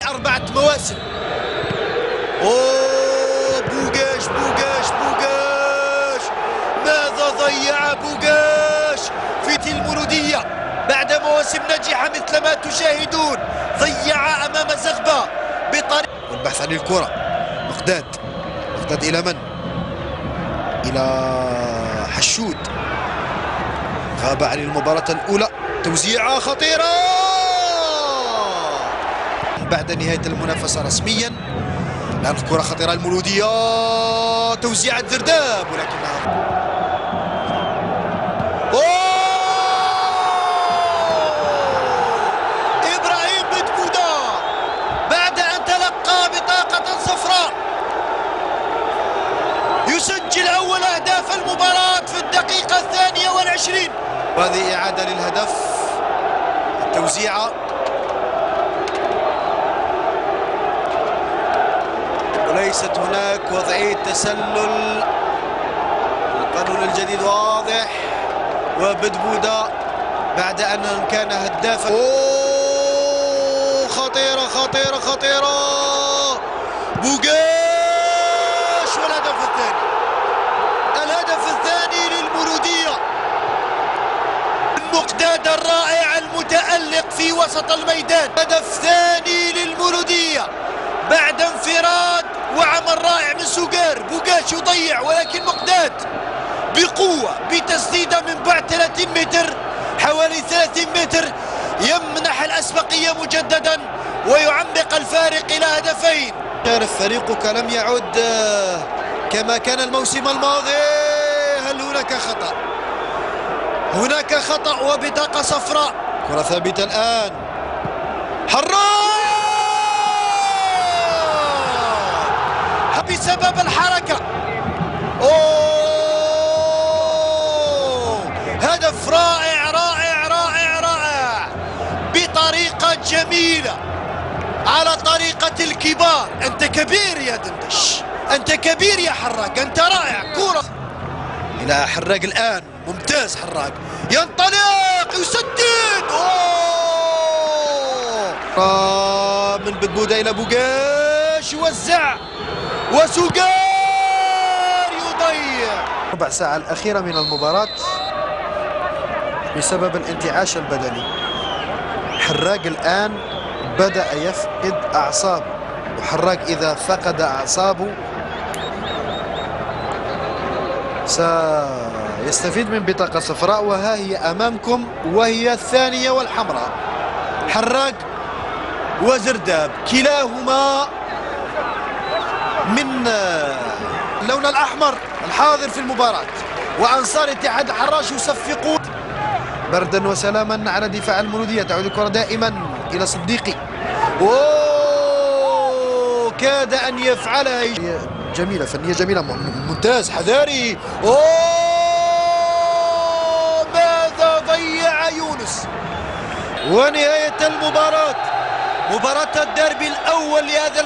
4 مواسم. اوه بوغاش ماذا ضيع بوغاش في المولودية بعد مواسم ناجحة مثل ما تشاهدون. ضيع امام زغبة بطريقة والبحث عن الكرة. مقداد الى من؟ الى حشود. غاب عن المباراة الاولى. توزيعة خطيرة بعد نهاية المنافسة رسميا. الآن الكرة خطيرة المولودية. توزيعة زرداب ولكنها إبراهيم بدبودة بعد أن تلقى بطاقة صفراء يسجل أول أهداف المباراة في الدقيقة 22. وهذه إعادة للهدف. التوزيعة وليست هناك وضعية تسلل. القانون الجديد واضح. وبدبودة بعد أن كان هدافا. أوه خطيرة بوغاش الهدف الثاني للمولودية. مقداد الرائع المتألق في وسط الميدان. هدف ثاني للمولودية بعد انفراد وعمل رائع من سوغير. بوغاش يضيع ولكن مقداد بقوة بتسديدة من بعد 30 متر حوالي 30 متر يمنح الأسبقية مجددا ويعمق الفارق إلى هدفين. يعرف فريقك لم يعد كما كان الموسم الماضي. هل هناك خطأ؟ هناك خطأ وبطاقة صفراء. كرة ثابتة الآن. بسبب الحركة. هدف رائع بطريقة جميلة على طريقة الكبار. أنت كبير يا دندش، أنت كبير يا حراق، أنت رائع. كرة إلى حراق الآن. ممتاز حراق. ينطلق يسدد. من بدبودة إلى بوغاش يوزع وسوغير يضيع. ربع ساعة الأخيرة من المباراة بسبب الانتعاش البدني. حراق الآن بدأ يفقد أعصابه، وحراق إذا فقد أعصابه سيستفيد من بطاقة صفراء. وها هي أمامكم وهي الثانية والحمراء. حراق وزرداب كلاهما من اللون الأحمر الحاضر في المباراة. وأنصار اتحاد الحراش يصفقون. بردا وسلاما على دفاع المولودية. تعود الكرة دائما إلى صديقي. كاد أن يفعلها. جميلة فنية جميلة. ممتاز حذاري. ماذا ضيع يونس. ونهاية المباراة. مباراة الديربي الأول لهذا